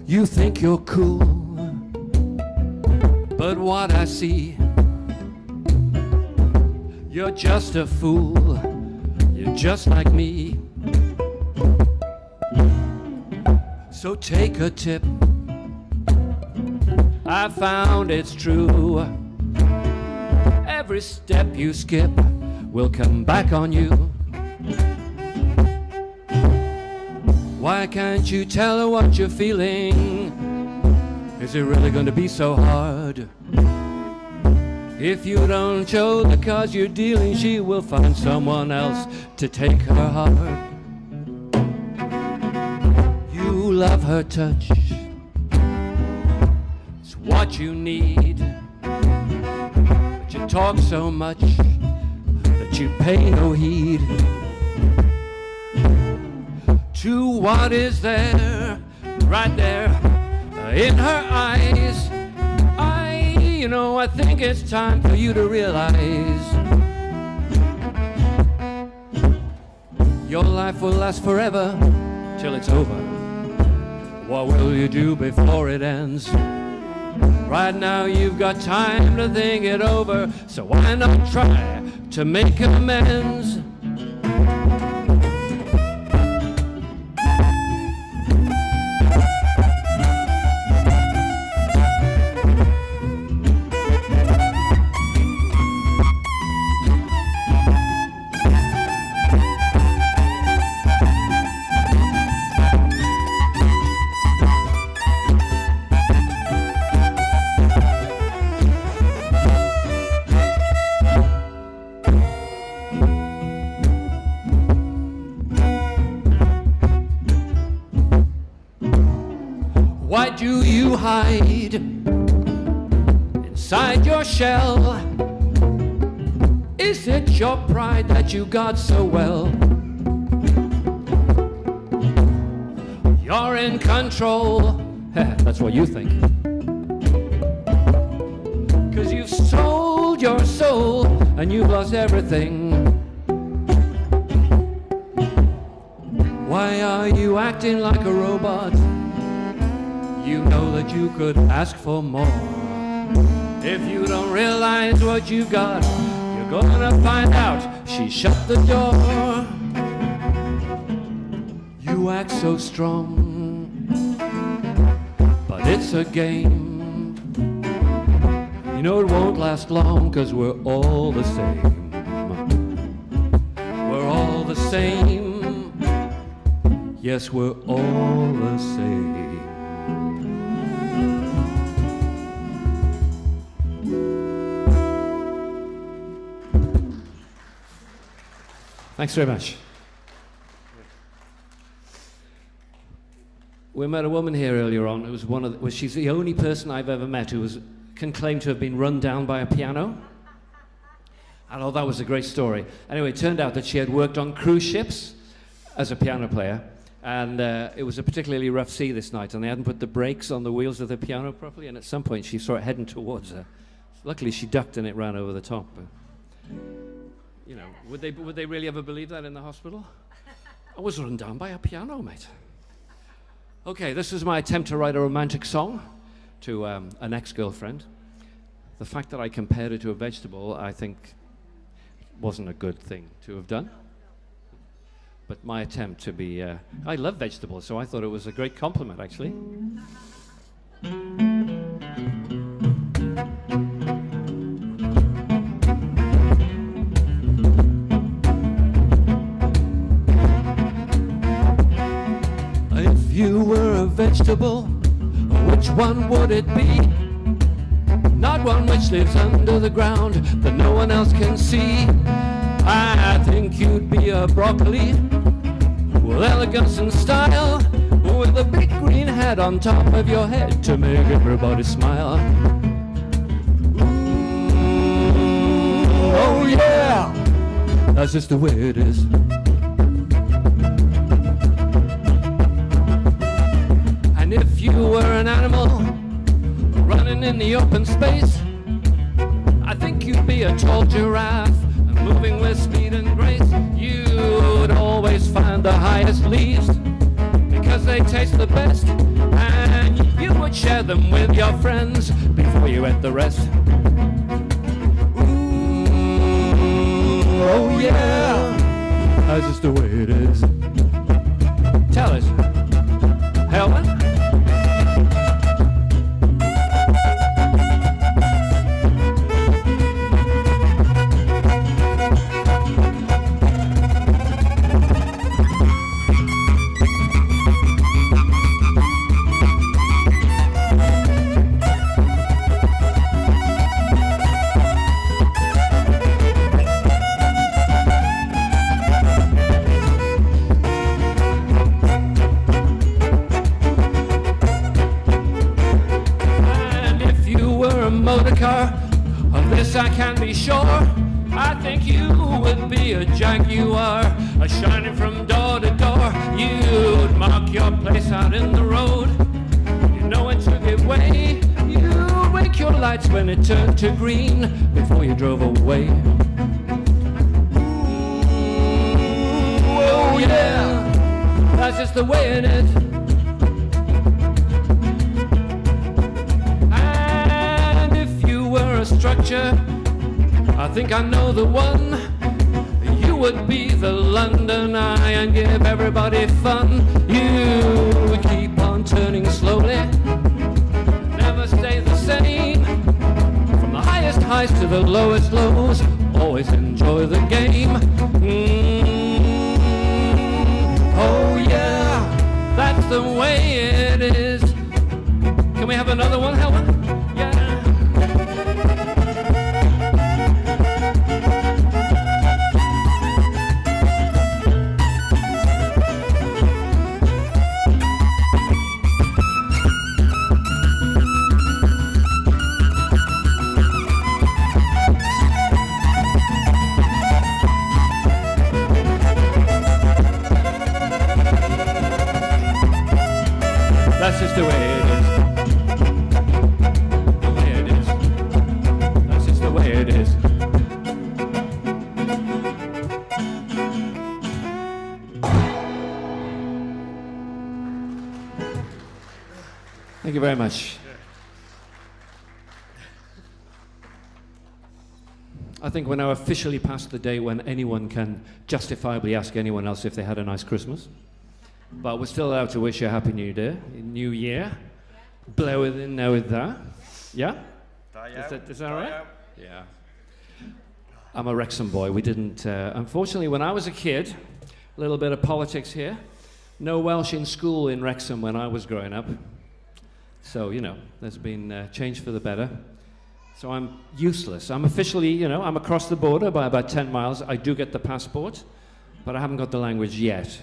You think you're cool, but what I see, you're just a fool. You're just like me. So take a tip. I found it's true. Every step you skip will come back on you. Why can't you tell her what you're feeling? Is it really going to be so hard? If you don't show the cards you're dealing, she will find someone else to take her heart. You love her touch, it's what you need. But you talk so much that you pay no heed to what is there, right there in her eyes. I think it's time for you to realize your life will last forever till it's over. What will you do before it ends? Right now you've got time to think it over, so why not try to make amends? Why do you hide inside your shell? Is it your pride that you got so well? You're in control, that's what you think. 'Cause you've sold your soul and you've lost everything. Why are you acting like a robot? You know that you could ask for more. If you don't realize what you got, you're gonna find out she shut the door. You act so strong, but it's a game. You know it won't last long, 'cause we're all the same. We're all the same. Yes, we're all the same. Thanks very much. We met a woman here earlier on who was she's the only person I've ever met who can claim to have been run down by a piano. I thought that was a great story. Anyway, it turned out that she had worked on cruise ships as a piano player, and it was a particularly rough sea this night, and they hadn't put the brakes on the wheels of the piano properly, and at some point she saw it heading towards her. Luckily she ducked and it ran over the top. You know, would they really ever believe that in the hospital? I was run down by a piano, mate. Okay, this is my attempt to write a romantic song to an ex-girlfriend. The fact that I compared it to a vegetable, I think, wasn't a good thing to have done. But my attempt to be... I love vegetables, so I thought it was a great compliment, actually. If you were a vegetable, which one would it be? Not one which lives under the ground that no one else can see. I think you'd be a broccoli with elegance and style, with a big green hat on top of your head to make everybody smile. Oh yeah, that's just the way it is. And if you were an animal running in the open space, I think you'd be a tall giraffe, moving with speed and grace. You'd always find the highest leaves because they taste the best, and you would share them with your friends before you ate the rest. Ooh, oh yeah, that's just the way it is. Tell us, Helen? Of this I can be sure. I think you would be a Jaguar, a shining from door to door. You'd mark your place out in the road. You know when to give way. You'd wake your lights when it turned to green before you drove away. Oh yeah, that's just the way it is. Structure, I think I know the one. You would be the London Eye and give everybody fun. You would keep on turning slowly, never stay the same. From the highest highs to the lowest lows, always enjoy the game. Oh yeah, that's the way it is. Can we have another one, Helen? Yeah. That's just the way it is. The way it is. That's just the way it is. Thank you very much. I think we're now officially past the day when anyone can justifiably ask anyone else if they had a nice Christmas. But we're still allowed to wish you a happy new year. Blow it in now with that. Yeah? Is that right? Yeah. I'm a Wrexham boy. We didn't, unfortunately, when I was a kid, a little bit of politics here. No Welsh in school in Wrexham when I was growing up. So, you know, there's been change for the better. So I'm useless. I'm officially, you know, I'm across the border by about 10 miles. I do get the passport, but I haven't got the language yet.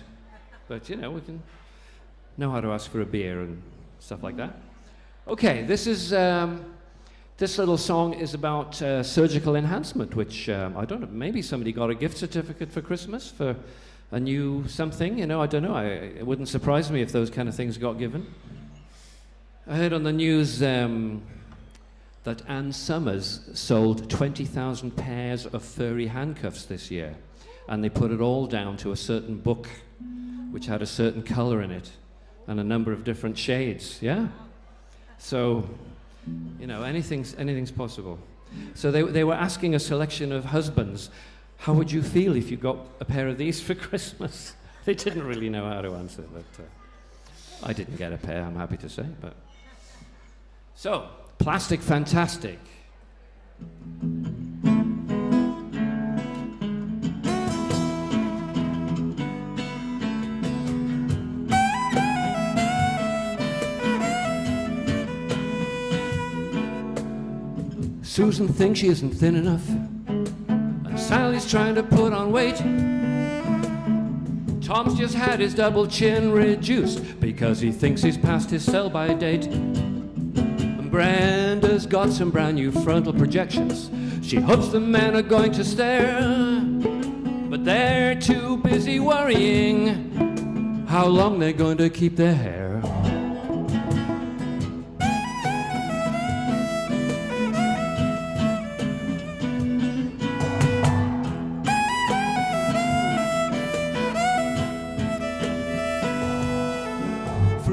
But, you know, we can know how to ask for a beer and stuff like that. Okay, this is, this little song is about surgical enhancement, which, I don't know, maybe somebody got a gift certificate for Christmas for a new something, you know, I don't know. It wouldn't surprise me if those kind of things got given. I heard on the news that Ann Summers sold 20,000 pairs of furry handcuffs this year, and they put it all down to a certain book which had a certain color in it and a number of different shades, yeah? So, you know, anything's possible. So they were asking a selection of husbands, how would you feel if you got a pair of these for Christmas? They didn't really know how to answer, but I didn't get a pair, I'm happy to say, but. So, Plastic Fantastic. Susan thinks she isn't thin enough, and Sally's trying to put on weight. Tom's just had his double chin reduced because he thinks he's past his sell-by date. And Brenda's got some brand new frontal projections. She hopes the men are going to stare, but they're too busy worrying how long they're going to keep their hair.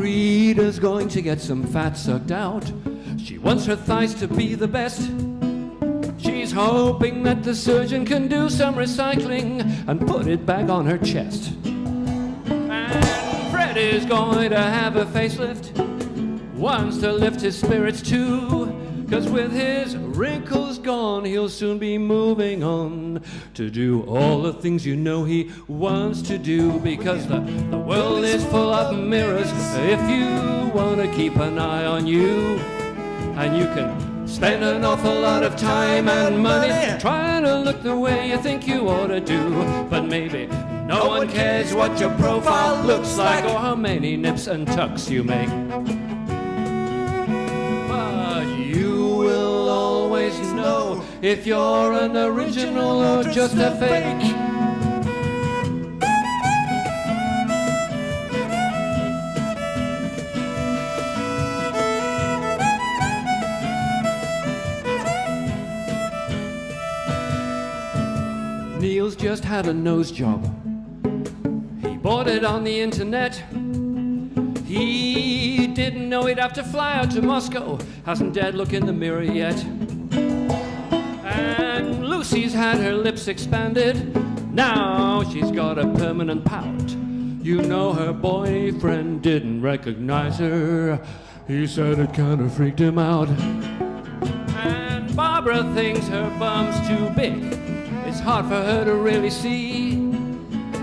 Rita's going to get some fat sucked out. She wants her thighs to be the best. She's hoping that the surgeon can do some recycling and put it back on her chest. And Fred is going to have a facelift, wants to lift his spirits too, 'cause with his wrinkles gone, he'll soon be moving on to do all the things you know he wants to do, because the world is full of mirrors if you want to keep an eye on you. And you can spend an awful lot of time and money trying to look the way you think you ought to do, but maybe no one cares what your profile looks like or how many nips and tucks you make. But you will always know if you're an original or just a fake. Neil's just had a nose job. He bought it on the internet. He didn't know he'd have to fly out to Moscow. Hasn't dared look in the mirror yet. And Lucy's had her lips expanded. Now she's got a permanent pout. You know her boyfriend didn't recognize her. He said it kind of freaked him out. And Barbara thinks her bum's too big. It's hard for her to really see.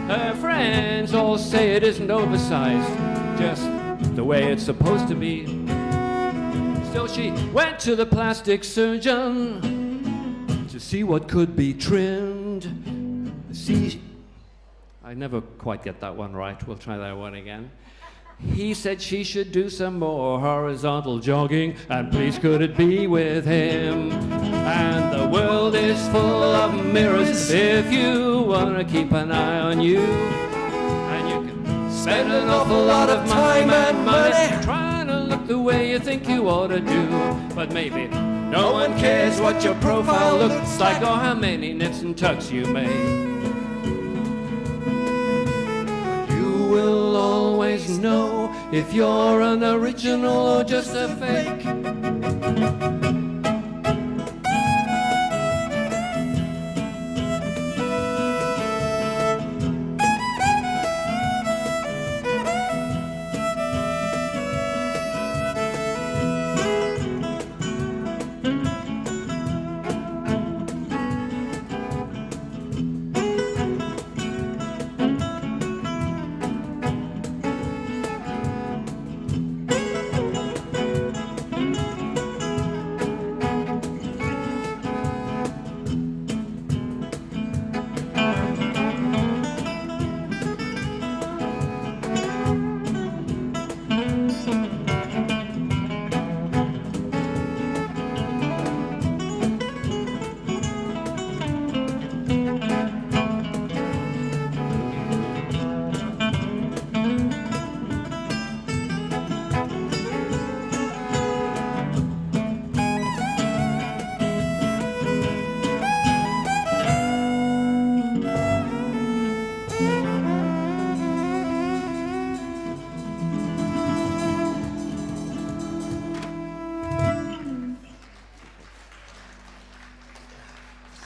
Her friends all say it isn't oversized, just the way it's supposed to be. Still she went to the plastic surgeon to see what could be trimmed. See, I never quite get that one right. We'll try that one again. He said she should do some more horizontal jogging, and please could it be with him. And the world is full of mirrors if you want to keep an eye on you. And you can spend an awful lot of time and money trying to look the way you think you ought to do, but maybe no one cares what your profile looks like or how many nips and tucks you make. Will always know if you're an original or just a fake.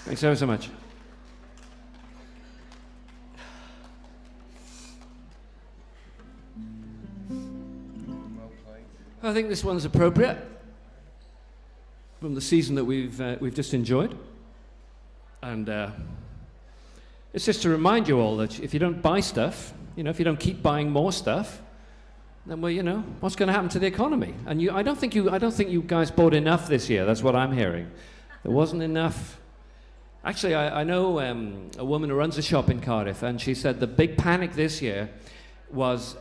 Thanks ever so much. I think this one's appropriate from the season that we've just enjoyed, and it's just to remind you all that if you don't buy stuff, if you don't keep buying more stuff, then well, what's going to happen to the economy? And I don't think you guys bought enough this year. That's what I'm hearing. There wasn't enough. Actually, I know a woman who runs a shop in Cardiff, and she said the big panic this year was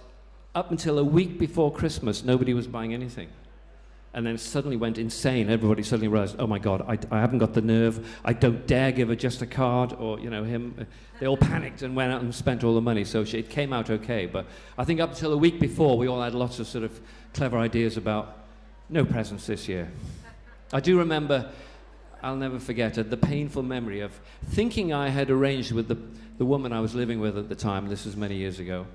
up until a week before Christmas, nobody was buying anything. And then it suddenly went insane. Everybody suddenly realized, oh my God, I haven't got the nerve. I don't dare give her just a card or, him. They all panicked and went out and spent all the money. So it came out okay. But I think up until a week before, we all had lots of sort of clever ideas about no presents this year. I do remember, I'll never forget it, the painful memory of thinking I had arranged with the woman I was living with at the time, this was many years ago,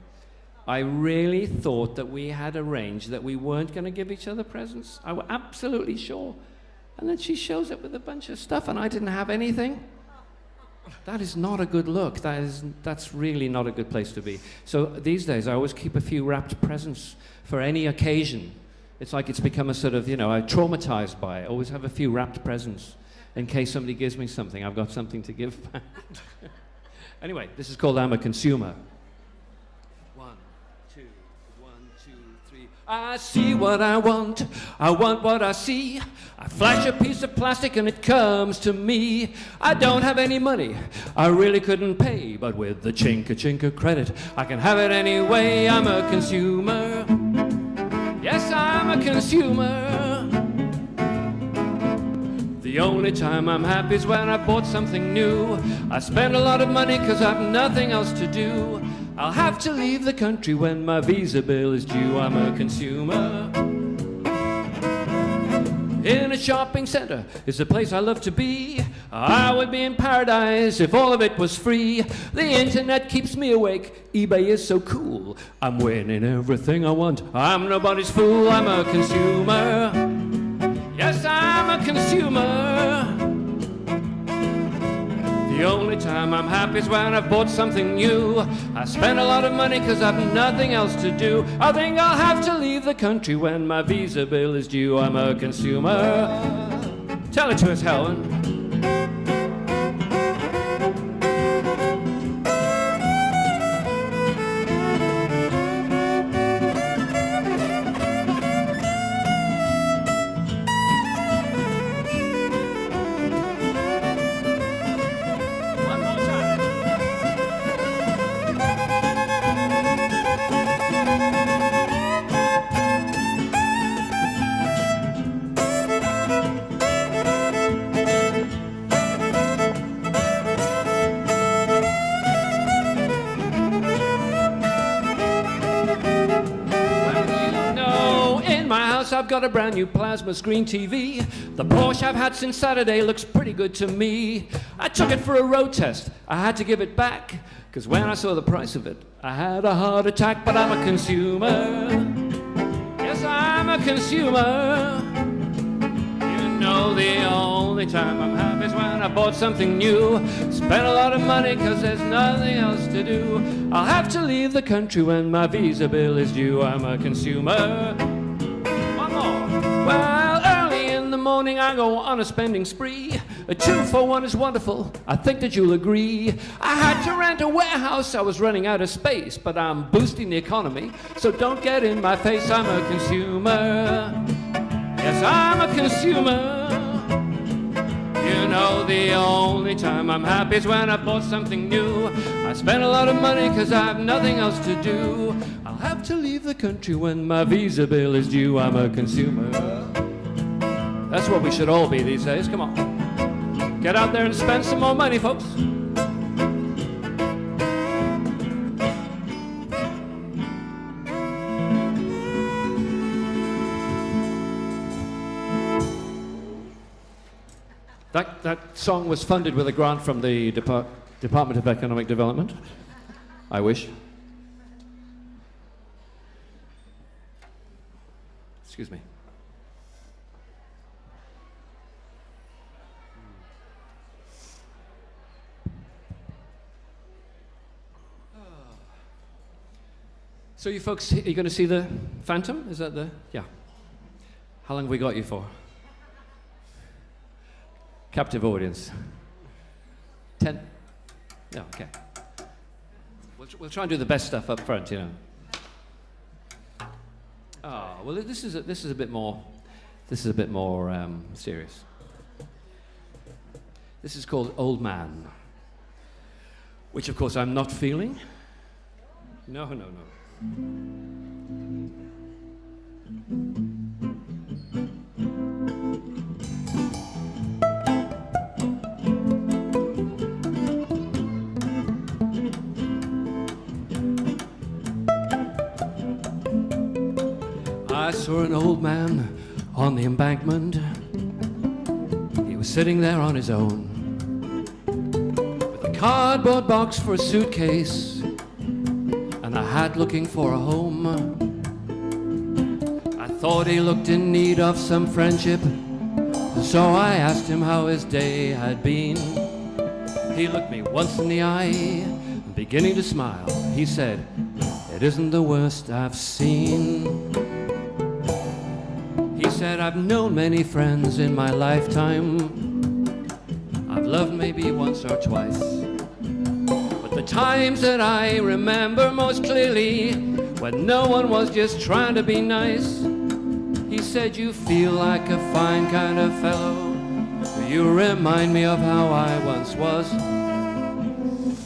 I really thought that we had arranged that we weren't going to give each other presents. I was absolutely sure. And then she shows up with a bunch of stuff and I didn't have anything. That is not a good look. That's really not a good place to be. So these days I always keep a few wrapped presents for any occasion. It's like it's become a sort of, I'm traumatized by it. I always have a few wrapped presents in case somebody gives me something. I've got something to give back. Anyway, this is called I'm a Consumer. 1, 2, 1, 2, 3. I see what I want what I see. I flash a piece of plastic and it comes to me. I don't have any money, I really couldn't pay, but with the chink-a-chink credit, I can have it anyway. I'm a consumer. Yes, I'm a consumer. The only time I'm happy is when I bought something new. I spend a lot of money cause I've nothing else to do. I'll have to leave the country when my visa bill is due. I'm a consumer. In a shopping center is a place I love to be. I would be in paradise if all of it was free. The internet keeps me awake. eBay is so cool. I'm winning everything I want. I'm nobody's fool. I'm a consumer. Yes, I'm a consumer. The only time I'm happy is when I've bought something new. I spend a lot of money cause I've nothing else to do. I think I'll have to leave the country when my visa bill is due. I'm a consumer. Tell it to us, Helen. I've got a brand new plasma screen TV. The Porsche I've had since Saturday looks pretty good to me. I took it for a road test. I had to give it back, cause when I saw the price of it, I had a heart attack. But I'm a consumer. Yes, I'm a consumer. The only time I'm happy is when I bought something new. Spent a lot of money cause there's nothing else to do. I'll have to leave the country when my visa bill is due. I'm a consumer. Well, early in the morning I go on a spending spree. A 2-for-1 is wonderful, I think that you'll agree. I had to rent a warehouse, I was running out of space. But I'm boosting the economy, so don't get in my face. I'm a consumer. Yes, I'm a consumer. The only time I'm happy is when I bought something new. I spent a lot of money cause I have nothing else to do. I'll have to leave the country when my visa bill is due. I'm a consumer. That's what we should all be these days. Come on. Get out there and spend some more money, folks. That song was funded with a grant from the Department of Economic Development. I wish. Excuse me. So you folks, are you going to see the Phantom? Is that the... Yeah. How long have we got you for? Captive audience. 10? Yeah, okay. We'll try and do the best stuff up front, Oh, well, this is a bit more serious. This is called Old Man, which of course I'm not feeling. No. I saw an old man on the embankment. He was sitting there on his own, with a cardboard box for a suitcase and a hat looking for a home. I thought he looked in need of some friendship, so I asked him how his day had been. He looked me once in the eye, beginning to smile. He said, "It isn't the worst I've seen." He said, "I've known many friends in my lifetime. I've loved maybe once or twice. But the times that I remember most clearly, when no one was just trying to be nice." He said, "You feel like a fine kind of fellow. You remind me of how I once was.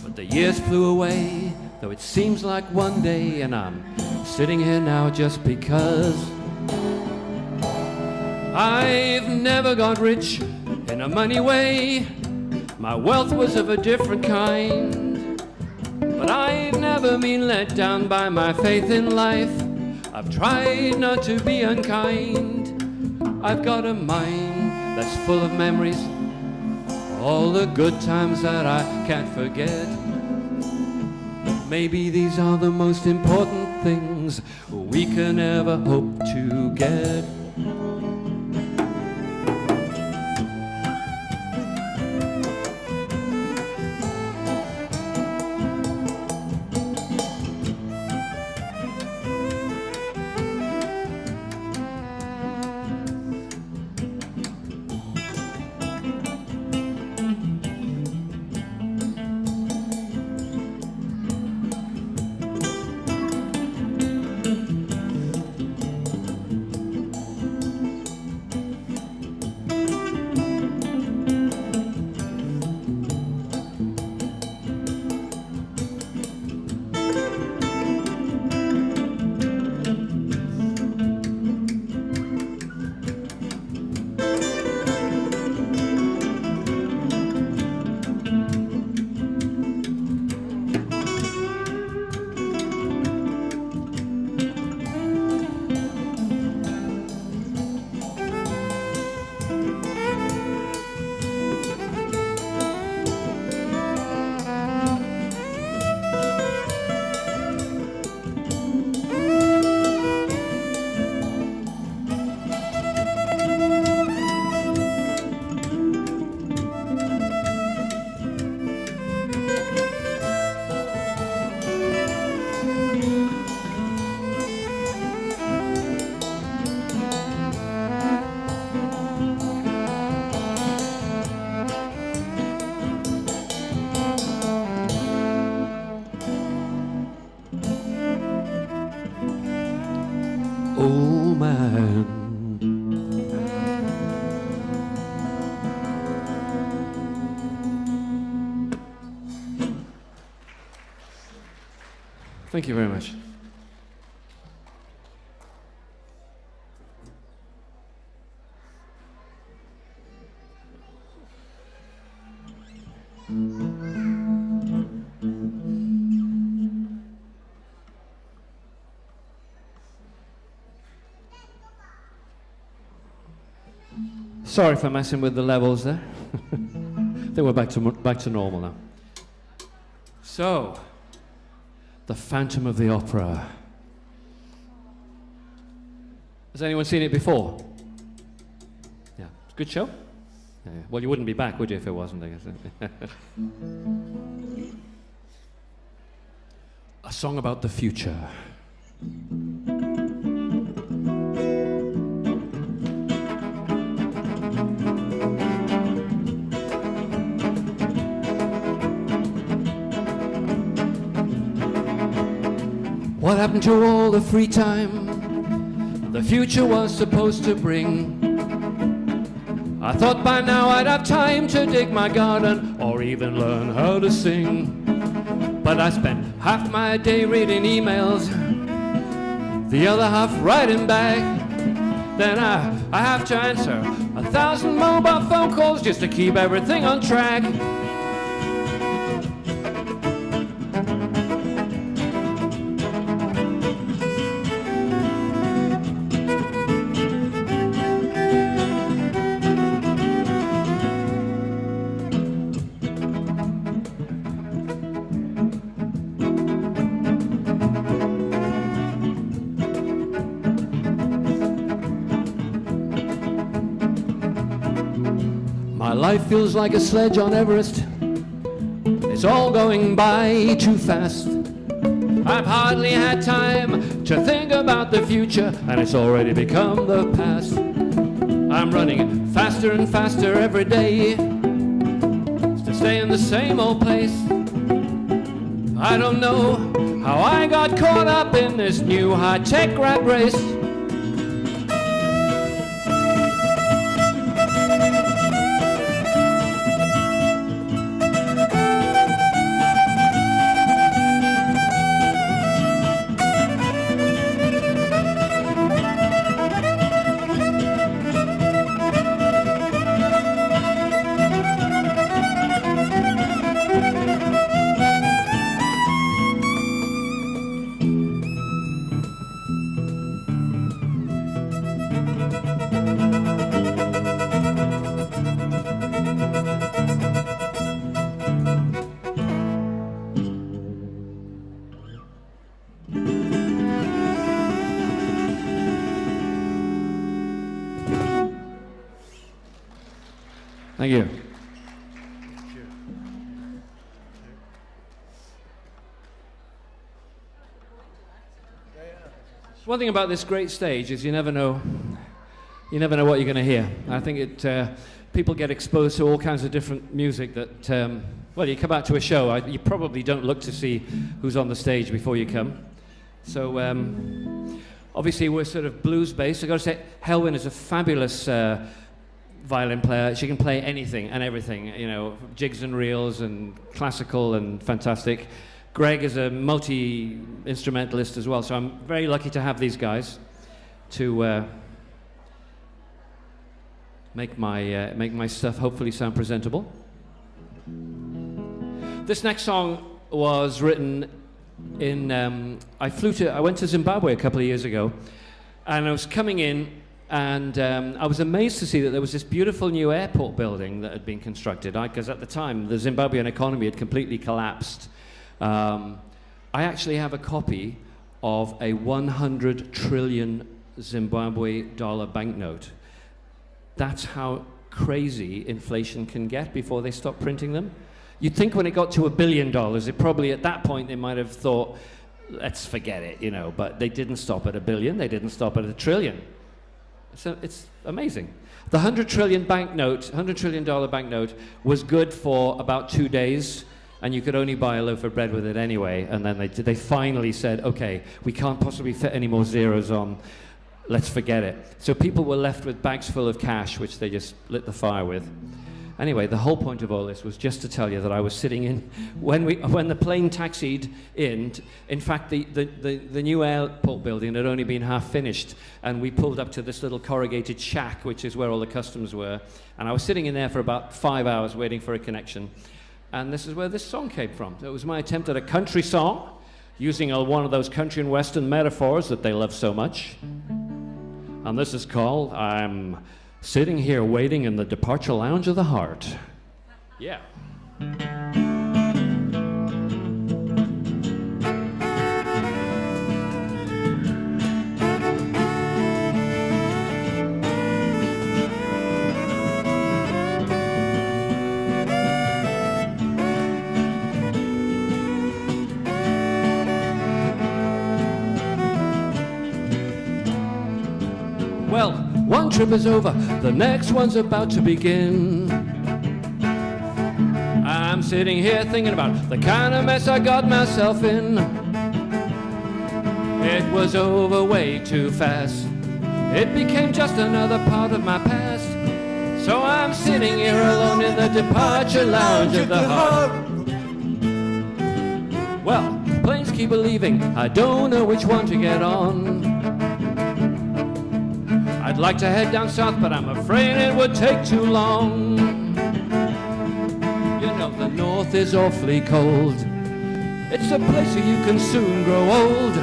But the years flew away, though it seems like one day, and I'm sitting here now just because. I've never got rich in a money way. My wealth was of a different kind. But I've never been let down by my faith in life. I've tried not to be unkind. I've got a mind that's full of memories, all the good times that I can't forget. Maybe these are the most important things we can ever hope to get." Old man, thank you very much. Sorry for messing with the levels there. I think we're back to normal now. So, The Phantom of the Opera. Has anyone seen it before? Yeah, it's a good show. Yeah. Well, you wouldn't be back, would you, if it wasn't, I guess. A song about the future. What happened to all the free time the future was supposed to bring? I thought by now I'd have time to dig my garden or even learn how to sing. But I spent half my day reading emails, the other half writing back. Then I have to answer 1,000 mobile phone calls just to keep everything on track. My life feels like a sledge on Everest. It's all going by too fast. I've hardly had time to think about the future, and it's already become the past. I'm running faster and faster every day to stay in the same old place. I don't know how I got caught up in this new high-tech rat race. Thank you. One thing about this great stage is you never know what you're going to hear. I think people get exposed to all kinds of different music that, well, you come out to a show, you probably don't look to see who's on the stage before you come. So, obviously we're sort of blues-based. I've got to say, Helwyn is a fabulous violin player. She can play anything and everything, you know, jigs and reels and classical and fantastic. Greg is a multi-instrumentalist as well, so I'm very lucky to have these guys to make my stuff hopefully sound presentable. This next song was written in, I went to Zimbabwe a couple of years ago, and I was coming in, and I was amazed to see that there was this beautiful new airport building that had been constructed, because at the time the Zimbabwean economy had completely collapsed. I actually have a copy of a 100 trillion Zimbabwe dollar banknote. That's how crazy inflation can get before they stop printing them. You'd think when it got to $1 billion, it probably at that point they might have thought, let's forget it, you know, but they didn't stop at $1 billion, they didn't stop at $1 trillion. So it's amazing. The 100 trillion banknote, $100 trillion banknote was good for about 2 days, and you could only buy a loaf of bread with it anyway. And then they finally said, okay, we can't possibly fit any more zeros on, let's forget it. So people were left with bags full of cash, which they just lit the fire with. Anyway, the whole point of all this was just to tell you that I was sitting in, when the plane taxied in fact, the new airport building had only been half finished, and we pulled up to this little corrugated shack, which is where all the customs were, and I was sitting in there for about 5 hours waiting for a connection, and this is where this song came from. It was my attempt at a country song, using one of those country and western metaphors that they love so much, and this is called, I'm Sitting Here Waiting in the Departure Lounge of the Heart. Yeah. Well, one trip is over, the next one's about to begin. I'm sitting here thinking about the kind of mess I got myself in. It was over way too fast. It became just another part of my past. So I'm sitting here alone in the departure lounge of the heart. Well, planes keep leaving, I don't know which one to get on. I'd like to head down south, but I'm afraid it would take too long. You know, the north is awfully cold. It's a place where you can soon grow old.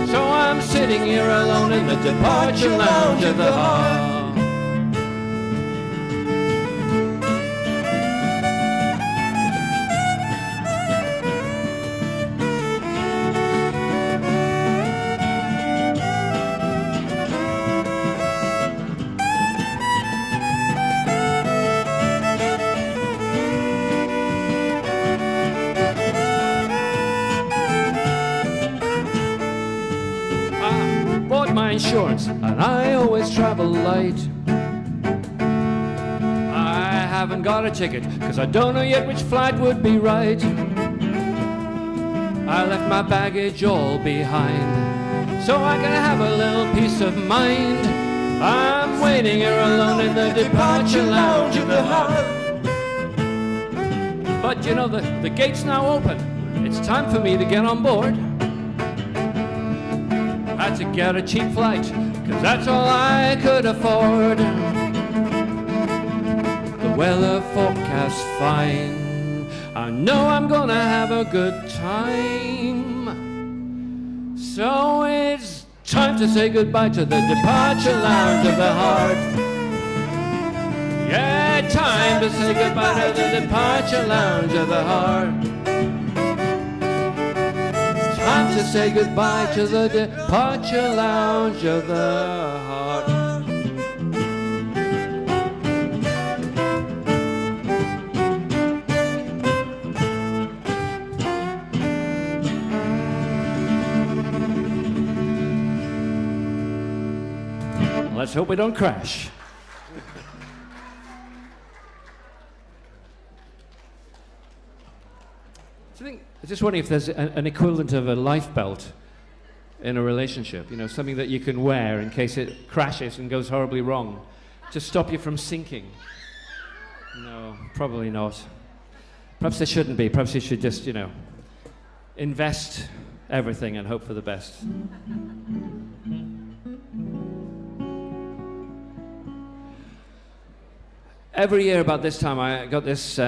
So I'm sitting here alone in the departure lounge of the heart. insurance, and I always travel light. I haven't got a ticket, cause I don't know yet which flight would be right. I left my baggage all behind, so I can have a little peace of mind. I'm waiting here alone in the departure lounge of the heart. But you know, the gate's now open. It's time for me to get on board. Had to get a cheap flight, cause that's all I could afford. The weather forecast fine, I know I'm gonna have a good time. So it's time to say goodbye to the departure lounge of the heart. Yeah, time to say goodbye to the departure lounge of the heart. Time to say goodbye to the departure lounge of the heart. Let's hope we don't crash. I just wondering if there's an equivalent of a life belt in a relationship, you know, something that you can wear in case it crashes and goes horribly wrong, to stop you from sinking. No, probably not. Perhaps there shouldn't be. Perhaps you should just, you know, invest everything and hope for the best. Every year about this time I got this,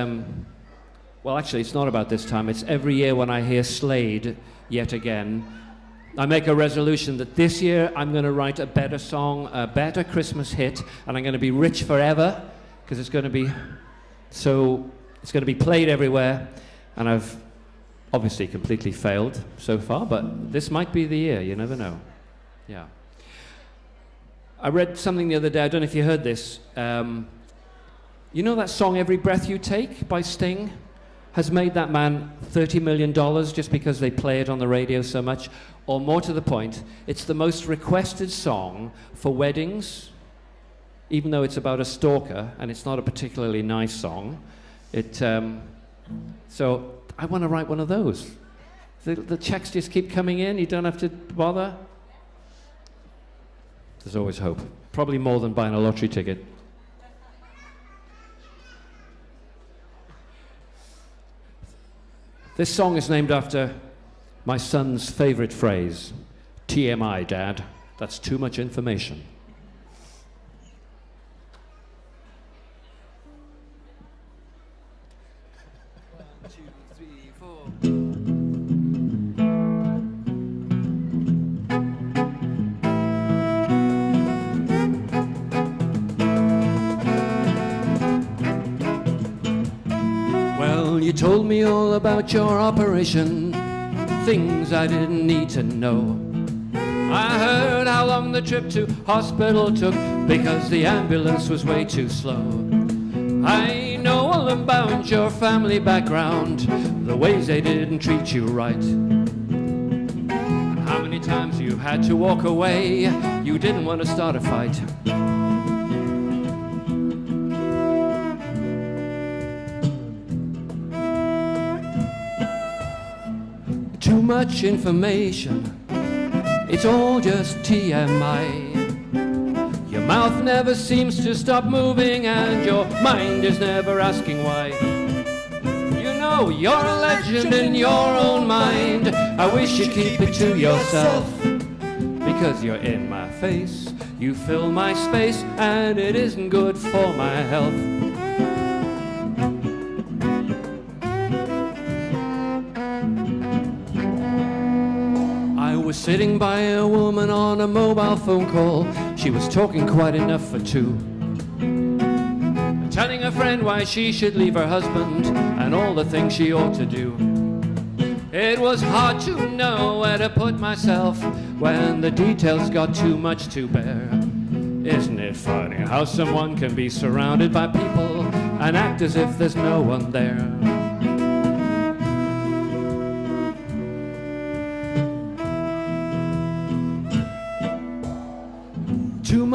well actually it's not about this time, it's every year when I hear Slade yet again, I make a resolution that this year I'm going to write a better song, a better Christmas hit, and I'm going to be rich forever, because it's going to be played everywhere, and I've obviously completely failed so far, but this might be the year, you never know. Yeah. I read something the other day, I don't know if you heard this, you know that song Every Breath You Take by Sting has made that man $30 million just because they play it on the radio so much? Or more to the point, it's the most requested song for weddings, even though it's about a stalker and it's not a particularly nice song. So I want to write one of those. The checks just keep coming in, you don't have to bother. There's always hope. Probably more than buying a lottery ticket. This song is named after my son's favorite phrase, TMI, Dad, that's too much information. One, two, three, four. Well, you told me all about your operation, things I didn't need to know. I heard how long the trip to hospital took because the ambulance was way too slow. I know all about your family background, the ways they didn't treat you right, and how many times you had to walk away, you didn't want to start a fight. Too much information, it's all just TMI. Your mouth never seems to stop moving and your mind is never asking why. You know you're a legend in your own mind. I wish you'd keep it to yourself, because you're in my face, you fill my space, and it isn't good for my health. I was sitting by a woman on a mobile phone call. She was talking quite enough for two, telling a friend why she should leave her husband and all the things she ought to do. It was hard to know where to put myself when the details got too much to bear. Isn't it funny how someone can be surrounded by people and act as if there's no one there?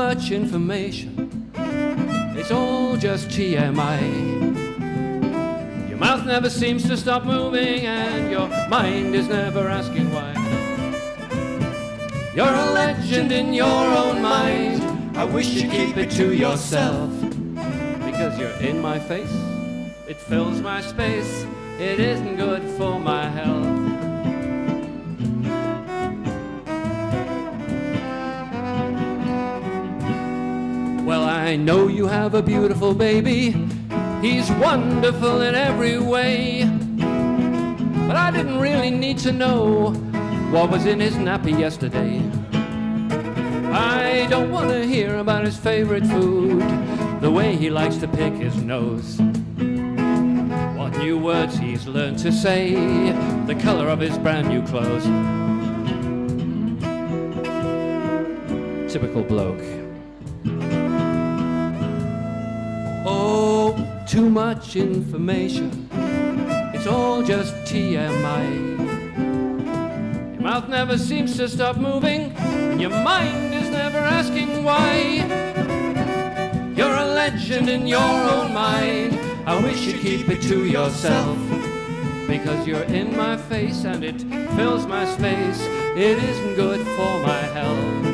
much information. It's all just TMI. Your mouth never seems to stop moving, and your mind is never asking why. You're a legend in your own mind. I wish you'd keep it to yourself. Because you're in my face, it fills my space. It isn't good for my health. Well, I know you have a beautiful baby. He's wonderful in every way. But I didn't really need to know what was in his nappy yesterday. I don't want to hear about his favorite food, the way he likes to pick his nose, what new words he's learned to say, the color of his brand new clothes. Typical bloke. Oh, too much information. It's all just TMI. Your mouth never seems to stop moving, and your mind is never asking why. You're a legend in your own mind. I wish you'd keep it to yourself. Because you're in my face and it fills my space. It isn't good for my health.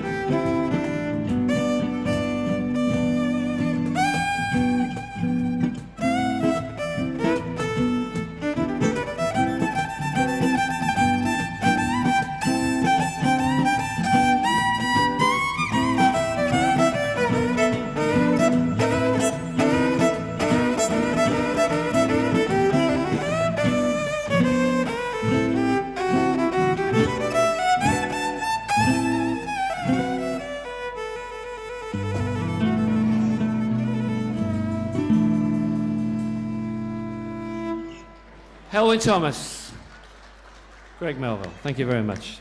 Elwyn Thomas, Greg Melville, thank you very much.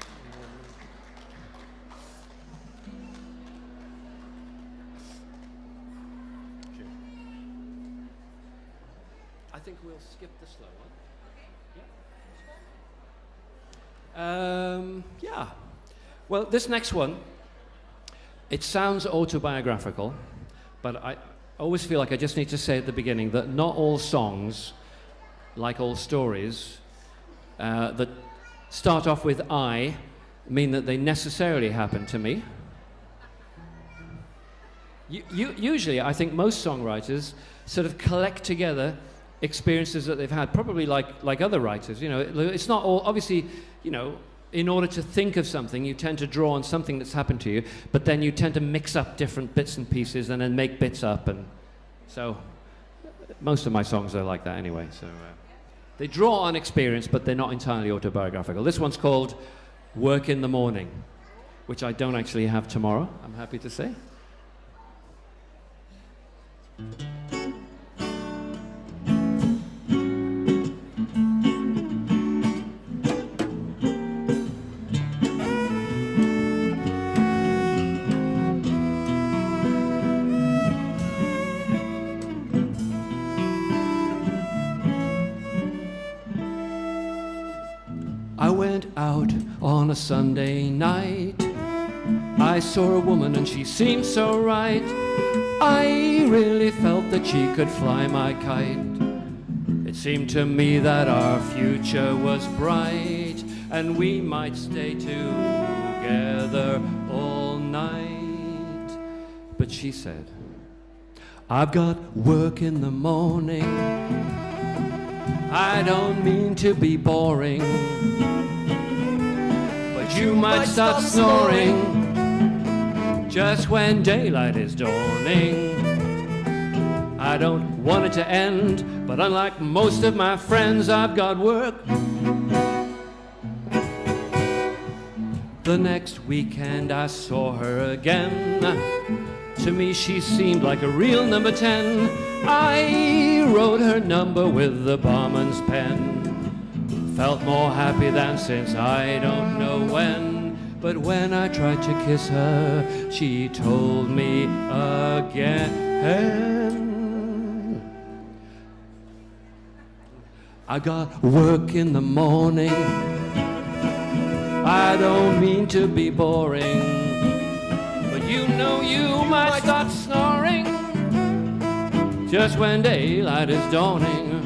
I think we'll skip the slow one. Yeah. Well, this next one, it sounds autobiographical, but I always feel like I just need to say at the beginning that not all songs, like all stories, that start off with I, mean that they necessarily happen to me. Usually, I think most songwriters sort of collect together experiences that they've had, probably like other writers. You know, it's not all, obviously, you know, in order to think of something, you tend to draw on something that's happened to you, but then you tend to mix up different bits and pieces and then make bits up, and so most of my songs are like that anyway. So they draw on experience, but they're not entirely autobiographical. This one's called Work in the Morning, which I don't actually have tomorrow, I'm happy to say. I went out on a Sunday night. I saw a woman and she seemed so right. I really felt that she could fly my kite. It seemed to me that our future was bright and we might stay together all night. But she said, I've got work in the morning. I don't mean to be boring, but you might start snoring just when daylight is dawning. I don't want it to end, but unlike most of my friends, I've got work. The next weekend I saw her again. To me she seemed like a real number 10. I wrote her number with the barman's pen. Felt more happy than since I don't know when. But when I tried to kiss her, she told me again. I got work in the morning. I don't mean to be boring, but You know you might start snoring just when daylight is dawning.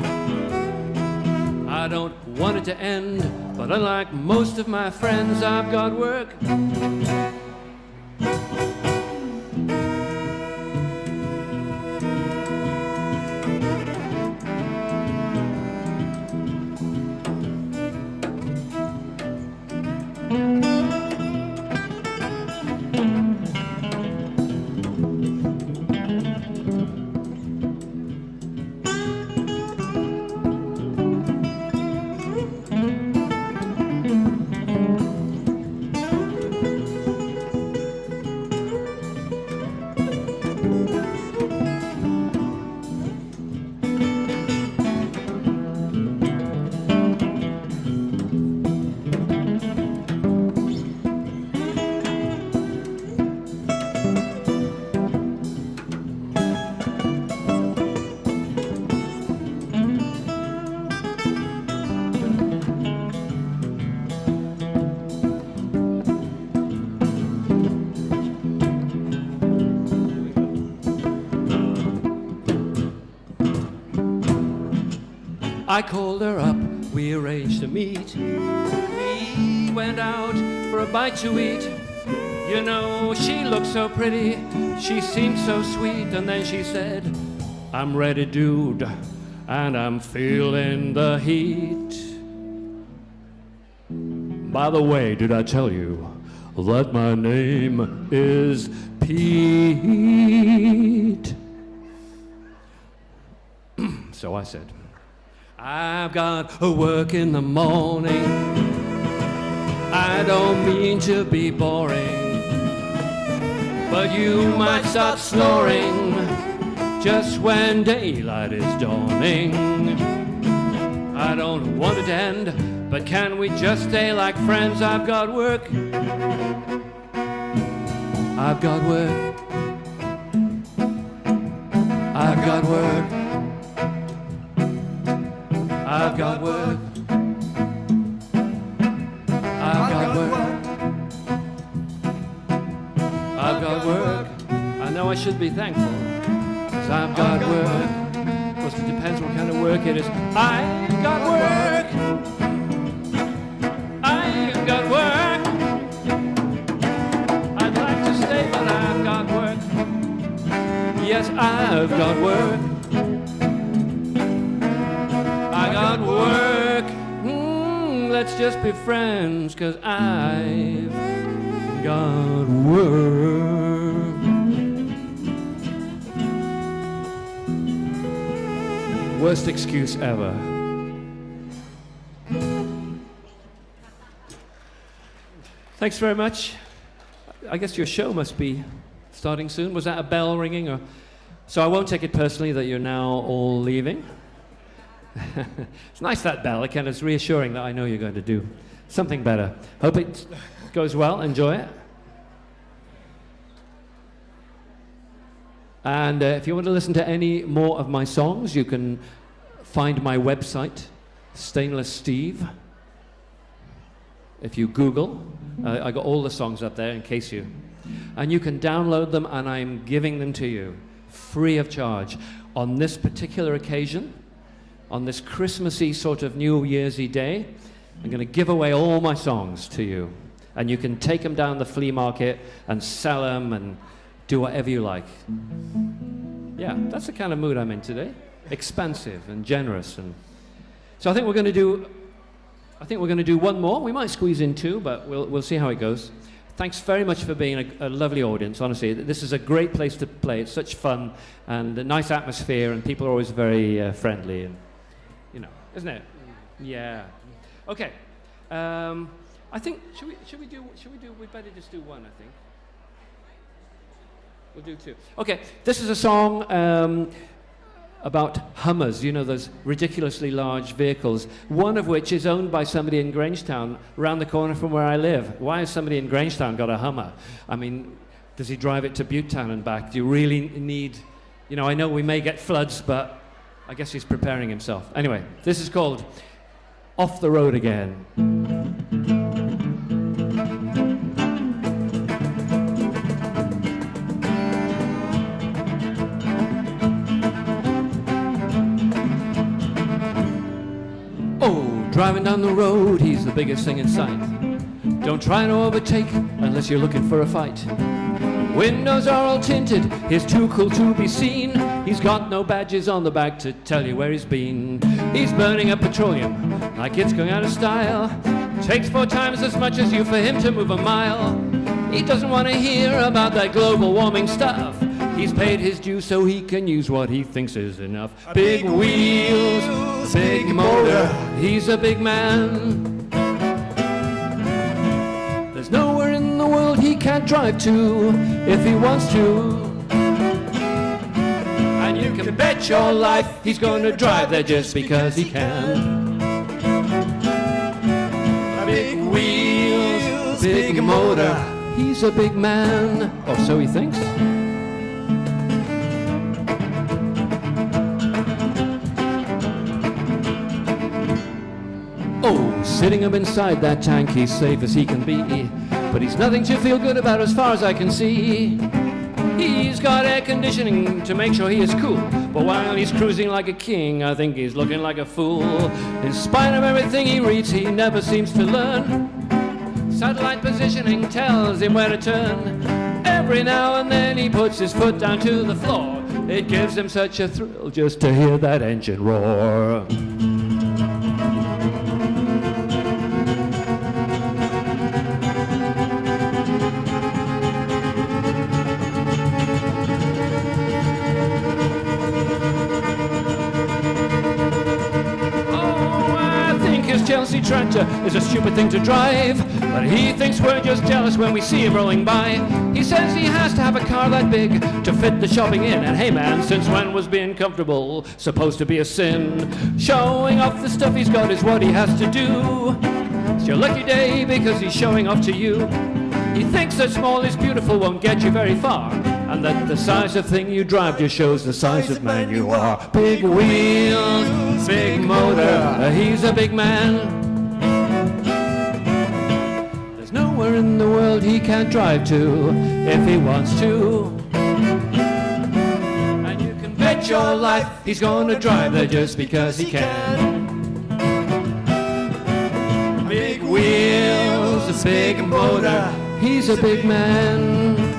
I don't want it to end, but unlike most of my friends, I've got work. I called her up, we arranged to meet. We went out for a bite to eat. You know, she looked so pretty, she seemed so sweet. And then she said, I'm ready, dude, and I'm feeling the heat. By the way, did I tell you that my name is Pete? So I said, I've got work in the morning. I don't mean to be boring, but you might start snoring just when daylight is dawning. I don't want it to end, but can we just stay like friends? I've got work. I've got work. I've got work. I've got work. I've got work. I've got work. I know I should be thankful, 'cause I've got work. Of course, it depends what kind of work it is. I've got work. I've got work. I'd like to stay, but I've got work. Yes, I've got work. I got work. Let's just be friends, 'cause I've got work. Worst excuse ever. Thanks very much. I guess your show must be starting soon. Was that a bell ringing? Or? So I won't take it personally that you're now all leaving. It's nice, that bell. Again, it's reassuring that I know you're going to do something better. Hope it goes well. Enjoy it. And if you want to listen to any more of my songs, you can find my website, Stainless Steve. If you Google, I got all the songs up there in case you... And you can download them, and I'm giving them to you free of charge. On this particular occasion, on this Christmassy sort of New Year's-y day, I'm going to give away all my songs to you. And you can take them down the flea market and sell them and do whatever you like. Yeah, that's the kind of mood I'm in today. Expansive and generous. And so I think we're going to do one more. We might squeeze in two, but we'll see how it goes. Thanks very much for being a lovely audience, honestly. This is a great place to play. It's such fun and a nice atmosphere, and people are always very friendly, and you know, isn't it? Yeah. Okay. I think should we do? We better just do one, I think. We'll do two. Okay. This is a song about Hummers, you know, those ridiculously large vehicles, one of which is owned by somebody in Grangetown, around the corner from where I live. Why has somebody in Grangetown got a Hummer? I mean, does he drive it to Butetown and back? Do you really need, you know, I know we may get floods, but I guess he's preparing himself. Anyway, this is called Off the Road Again. driving down the road, he's the biggest thing in sight. Don't try to overtake unless you're looking for a fight. Windows are all tinted, he's too cool to be seen. He's got no badges on the back to tell you where he's been. He's burning up petroleum like it's going out of style. Takes 4 times as much as you for him to move a mile. He doesn't want to hear about that global warming stuff. He's paid his dues so he can use what he thinks is enough. Big wheels, big motor, he's a big man. There's nowhere in the world he can't drive to if he wants to. And you can bet your life he's going to drive there just because he can. Big wheels, big motor, he's a big man. Or so he thinks. Oh, sitting up inside that tank, he's safe as he can be. But he's nothing to feel good about as far as I can see. He's got air conditioning to make sure he is cool. But while he's cruising like a king, I think he's looking like a fool. In spite of everything he reads, he never seems to learn. Satellite positioning tells him where to turn. Every now and then he puts his foot down to the floor. It gives him such a thrill just to hear that engine roar. Chelsea tractor is a stupid thing to drive, but he thinks we're just jealous when we see him rolling by. He says he has to have a car that big to fit the shopping in. And hey man, since when was being comfortable supposed to be a sin? Showing off the stuff he's got is what he has to do. It's your lucky day because he's showing off to you. He thinks that small is beautiful won't get you very far, and that the size of thing you drive just shows the size of man you are. Big wheels, big motor, he's a big man. There's nowhere in the world he can't drive to if he wants to. And you can bet your life he's gonna drive there just because he can. Big wheels, a big motor, he's a big man.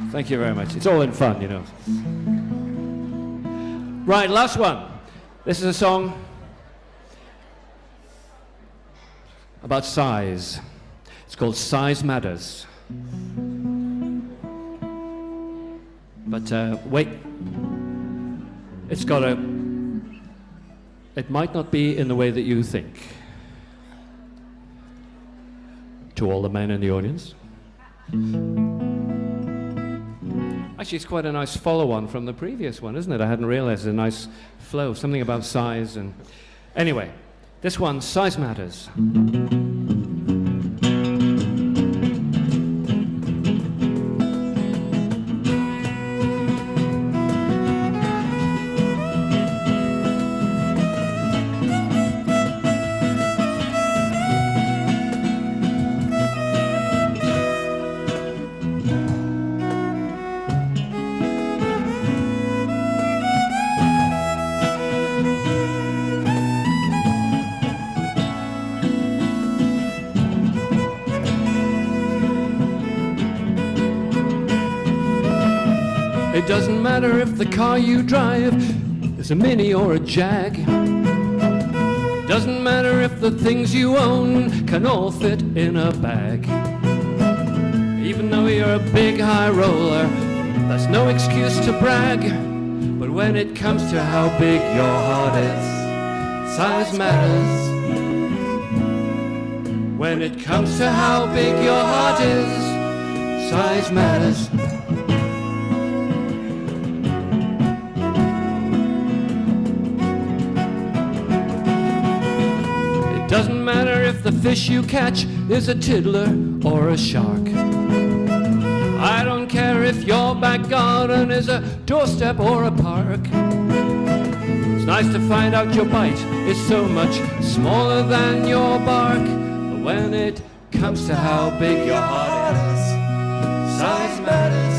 Thank you very much. It's all in fun, you know. Right, last one. This is a song about size. It's called Size Matters. But wait, it's got a... It might not be in the way that you think. To all the men in the audience. Actually, it's quite a nice follow-on from the previous one, isn't it? I hadn't realized a nice flow, something about size and... Anyway, this one, Size Matters. It doesn't matter if the car you drive is a Mini or a Jag. Doesn't matter if the things you own can all fit in a bag. Even though you're a big high roller, that's no excuse to brag. But when it comes to how big your heart is, size matters. When it comes to how big your heart is, size matters. It doesn't matter if the fish you catch is a tiddler or a shark. I don't care if your back garden is a doorstep or a park. It's nice to find out your bite is so much smaller than your bark. But when it comes to how big your heart is, size matters.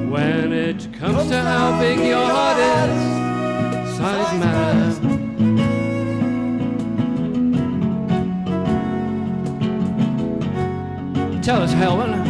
When it comes to how big your heart is, size matters. Tell us, Helen.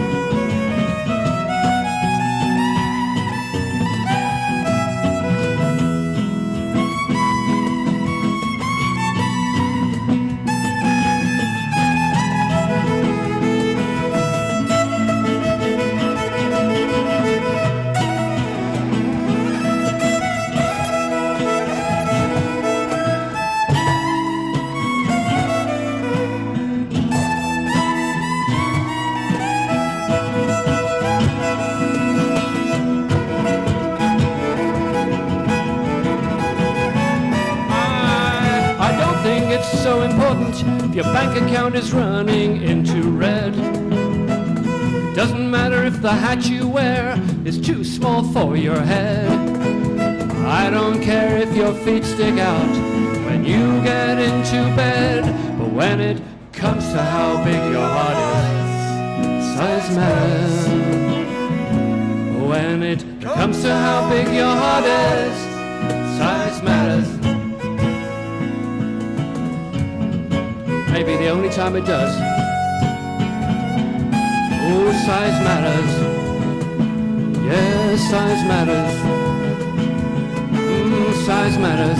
It's so important if your bank account is running into red. It doesn't matter if the hat you wear is too small for your head. I don't care if your feet stick out when you get into bed. But when it comes to how big your heart is, size matters. When it comes to how big your heart is, size matters. Maybe the only time it does. Oh, size matters. Yes, size matters. Size matters.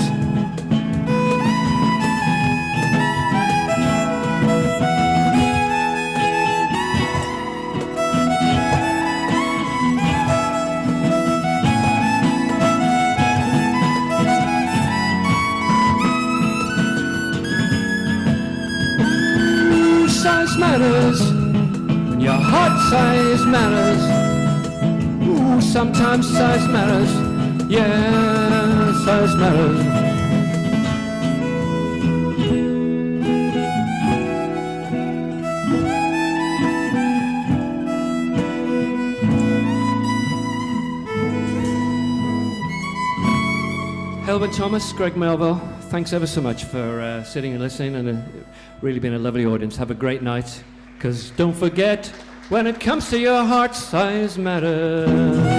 Size matters, and your heart size matters. Ooh, sometimes size matters. Yeah, size matters. Helbert Thomas, Greg Melville, thanks ever so much for sitting and listening, and really been a lovely audience. Have a great night, because don't forget, when it comes to your heart, size matters.